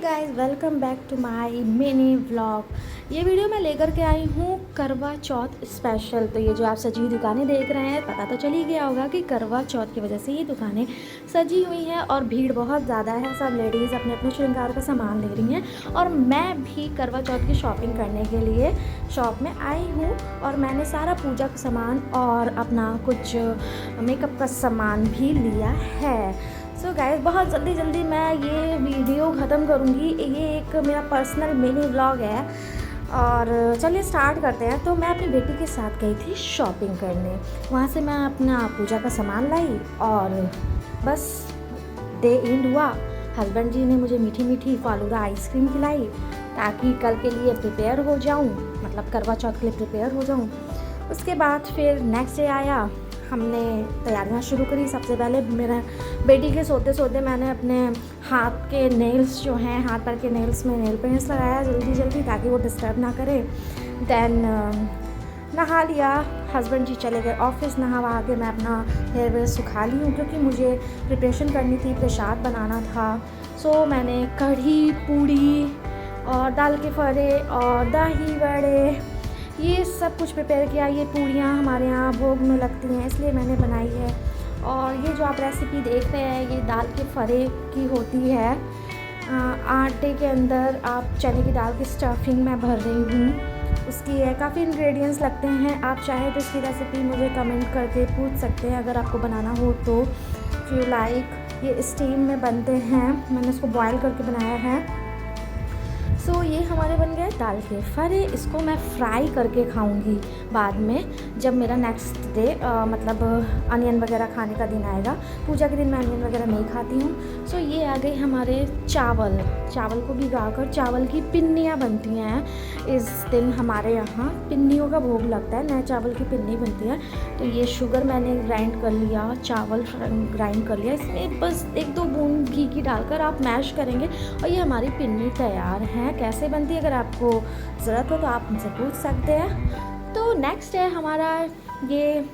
Guys, welcome back to my mini vlog. ये video मैं लेकर के आई हूँ करवा चौथ स्पेशल। तो ये जो आप सजी हुई दुकानें देख रहे हैं, पता तो चल ही गया होगा कि करवा चौथ की वजह से ये दुकानें सजी हुई हैं और भीड़ बहुत ज़्यादा है। सब लेडीज़ अपने अपने श्रृंगार का सामान ले रही हैं और मैं भी करवा चौथ की शॉपिंग करने के लिए शॉप में आई हूँ। और मैंने सारा पूजा का सामान और अपना कुछ मेकअप का सामान भी लिया है। सो गाइस, बहुत जल्दी मैं ये वीडियो ख़त्म करूँगी। ये एक मेरा पर्सनल मिनी व्लॉग है और चलिए स्टार्ट करते हैं। तो मैं अपनी बेटी के साथ गई थी शॉपिंग करने। वहाँ से मैं अपना पूजा का सामान लाई और बस डे एंड हुआ। हस्बैंड जी ने मुझे मीठी मीठी फालूदा आइसक्रीम खिलाई ताकि कल के लिए प्रिपेयर हो जाऊँ, मतलब करवा चौथ के लिए प्रिपेयर हो जाऊँ। उसके बाद फिर नेक्स्ट डे आया, हमने तैयारियां शुरू करी। सबसे पहले मेरा बेटी के सोते सोते मैंने अपने हाथ के नेल्स जो हैं, हाथ पैर के नेल्स में नेल पेंट्स लगाया जल्दी ताकि वो डिस्टर्ब ना करे। देन नहा लिया। हस्बैंड जी चले गए ऑफिस। नहा के मैं अपना हेयर वेयर सुखा ली हूँ क्योंकि मुझे प्रिपरेशन करनी थी, प्रसाद बनाना था। सो मैंने कढ़ी, पूड़ी और दाल के फरे और दही बड़े, ये सब कुछ प्रिपेयर किया। ये पूड़ियाँ हमारे यहाँ भोग में लगती हैं इसलिए मैंने बनाई है। और ये जो आप रेसिपी देख रहे हैं, ये दाल के फरे की होती है। आटे के अंदर आप चने की दाल की स्टफिंग मैं भर रही हूँ। उसकी है, काफ़ी इंग्रेडिएंट्स लगते हैं। आप चाहे तो इसकी रेसिपी मुझे कमेंट करके पूछ सकते हैं अगर आपको बनाना हो तो। फिर लाइक ये स्टीम में बनते हैं, मैंने इसको बॉयल करके बनाया है। सो ये हमारे बन गए दाल के फरे। इसको मैं फ्राई करके खाऊंगी बाद में, जब मेरा नेक्स्ट डे मतलब अनियन वगैरह खाने का दिन आएगा। पूजा के दिन मैं अनियन वगैरह नहीं खाती हूँ। सो ये आ गए हमारे चावल को भिगाकर चावल की पिन्नियाँ बनती हैं। इस दिन हमारे यहाँ पिन्नियों का भोग लगता है, नए चावल की पिन्नी बनती है। तो ये शुगर मैंने ग्राइंड कर लिया, चावल ग्राइंड कर लिया। इसमें बस 1-2 बूंद घी की डालकर आप मैश करेंगे और ये हमारी पिन्नी तैयार है। कैसे बनती है, अगर आपको ज़रूरत हो तो आप मुझसे पूछ सकते हैं। तो नेक्स्ट है हमारा ये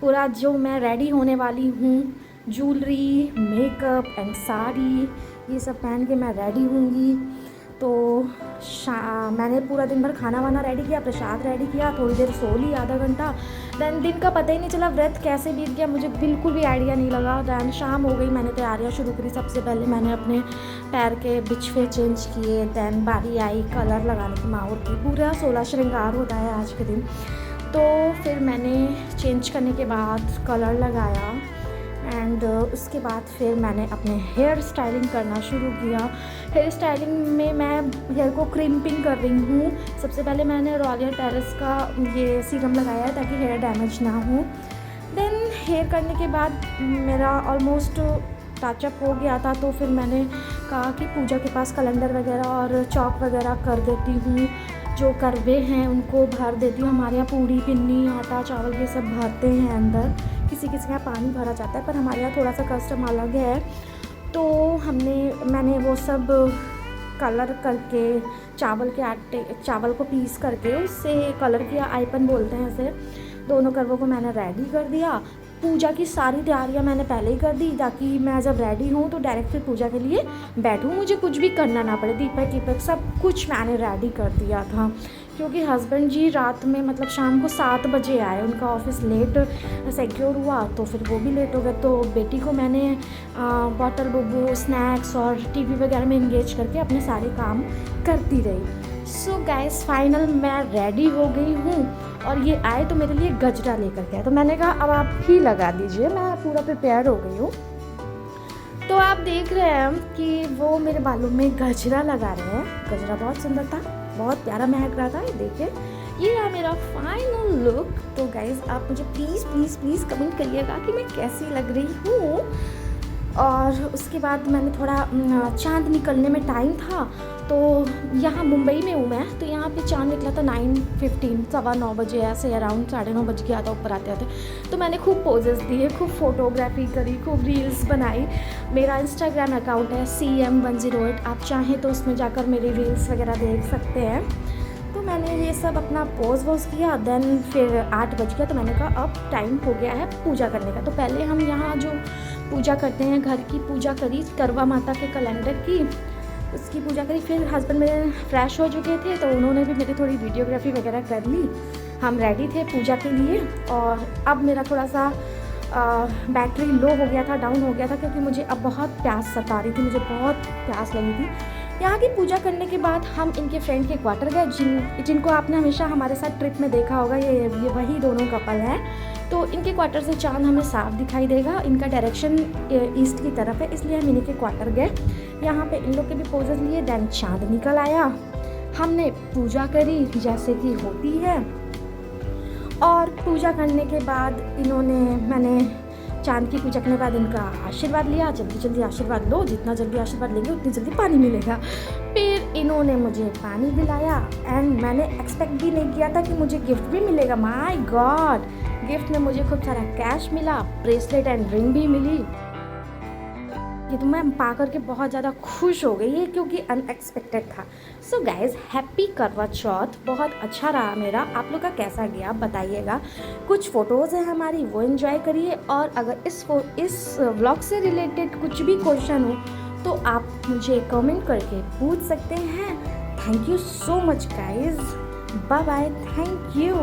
पूरा जो मैं रेडी होने वाली हूँ, ज्वेलरी, मेकअप एंड साड़ी, ये सब पहन के मैं रेडी होंगी। तो मैंने पूरा दिन भर खाना वाना रेडी किया, प्रसाद रेडी किया, थोड़ी देर सो ली, आधा घंटा। देन दिन का पता ही नहीं चला, व्रत कैसे बीत गया मुझे बिल्कुल भी आइडिया नहीं लगा। देन शाम हो गई, मैंने तैयारियां शुरू करी। सबसे पहले मैंने अपने पैर के बिछवे चेंज किए। देन बारी आई कलर लगाने की, माहौर की। पूरा 16 श्रृंगार होता है आज के दिन। तो फिर मैंने चेंज करने के बाद कलर लगाया एंड उसके बाद फिर मैंने अपने हेयर स्टाइलिंग करना शुरू किया। हेयर स्टाइलिंग में मैं हेयर को क्रिम्पिंग कर रही हूँ। सबसे पहले मैंने रॉयल टेरेस का ये सीरम लगाया है ताकि हेयर डैमेज ना हो। देन हेयर करने के बाद मेरा ऑलमोस्ट टचअप हो गया था। तो फिर मैंने कहा कि पूजा के पास कैलेंडर वगैरह और चौक वगैरह कर देती हूँ। जो करवे हैं उनको भर देती हूँ। हमारे यहाँ पूड़ी, पिन्नी, आटा, चावल ये सब भरते हैं अंदर। किसी के यहाँ पानी भरा जाता है, पर हमारे यहाँ थोड़ा सा कस्टम अलग है। तो मैंने वो सब कलर करके चावल को पीस करके उससे कलर किया। आइपन बोलते हैं इसे। दोनों करवों को मैंने रेडी कर दिया। पूजा की सारी तैयारियां मैंने पहले ही कर दी ताकि मैं जब रेडी हूँ तो डायरेक्ट फिर पूजा के लिए बैठूँ, मुझे कुछ भी करना ना पड़े। दीपक सब कुछ मैंने रेडी कर दिया था क्योंकि हस्बैंड जी रात में मतलब शाम को 7 बजे आए। उनका ऑफिस लेट सिक्योर हुआ तो फिर वो भी लेट हो गए। तो बेटी को मैंने बॉटल, बुब्बू, स्नैक्स और टीवी वगैरह में इंगेज करके अपने सारे काम करती रही। सो गाइस, फाइनल मैं रेडी हो गई हूँ और ये आए तो मेरे लिए गजरा लेकर के आए। तो मैंने कहा अब आप ही लगा दीजिए, मैं पूरा प्रिपेयर हो गई हूँ। तो आप देख रहे हैं कि वो मेरे बालों में गजरा लगा रहे हैं। गजरा बहुत सुंदर था, बहुत प्यारा महक रहा था। ये देखिए, ये है मेरा फाइनल लुक। तो गाइज, आप मुझे प्लीज़ कमेंट करिएगा कि मैं कैसी लग रही हूँ। और उसके बाद मैंने थोड़ा चांद निकलने में टाइम था तो यहाँ मुंबई में हूँ मैं, तो यहाँ पे चांद निकला था 9:15, 9:15 बजे ऐसे अराउंड 9:30 बज गया था ऊपर आते आते। तो मैंने खूब पोजेस दिए, खूब फोटोग्राफी करी, खूब रील्स बनाई। मेरा इंस्टाग्राम अकाउंट है CM108, आप चाहें तो उसमें जाकर मेरी रील्स वगैरह देख सकते हैं। तो मैंने ये सब अपना पोज वोज किया। देन फिर 8 बज गया तो मैंने कहा अब टाइम हो गया है पूजा करने का। तो पहले हम यहाँ जो पूजा करते हैं, घर की पूजा करी, करवा माता के कैलेंडर की। उसकी पूजा करी। फिर हस्बैंड मेरे फ्रेश हो चुके थे तो उन्होंने भी मेरी थोड़ी वीडियोग्राफी वगैरह कर ली। हम रेडी थे पूजा के लिए। और अब मेरा थोड़ा सा बैटरी लो हो गया था, डाउन हो गया था, क्योंकि मुझे अब बहुत प्यास सता रही थी, मुझे बहुत प्यास लगी थी। यहाँ की पूजा करने के बाद हम इनके फ्रेंड के क्वार्टर गए, जिनको आपने हमेशा हमारे साथ ट्रिप में देखा होगा। ये वही दोनों कपल हैं। तो इनके क्वार्टर से चांद हमें साफ दिखाई देगा। इनका डायरेक्शन ईस्ट की तरफ है, इसलिए हम इन्हीं के क्वार्टर गए। यहाँ पे इन लोग के भी पोजेस लिए। देन चांद निकल आया, हमने पूजा करी जैसे कि होती है। और पूजा करने के बाद मैंने चांद की पूजा करने के बाद इनका आशीर्वाद लिया। जल्दी जल्दी आशीर्वाद लो, जितना जल्दी आशीर्वाद लेंगे उतनी जल्दी पानी मिलेगा। फिर इन्होंने मुझे पानी दिलाया एंड मैंने एक्सपेक्ट भी नहीं किया था कि मुझे गिफ्ट भी मिलेगा। माय गॉड, गिफ्ट में मुझे खूब सारा कैश मिला, ब्रेसलेट एंड रिंग भी मिली। ये तो मैं पा करके बहुत ज़्यादा खुश हो गई है, क्योंकि अनएक्सपेक्टेड था। सो गाइज़, हैप्पी करवा चौथ। बहुत अच्छा रहा मेरा। आप लोग का कैसा गया आप बताइएगा। कुछ फ़ोटोज़ हैं हमारी, वो एंजॉय करिए। और अगर इस व्लॉग से रिलेटेड कुछ भी क्वेश्चन हो तो आप मुझे कमेंट करके पूछ सकते हैं। Thank you so much guys, bye bye, thank you.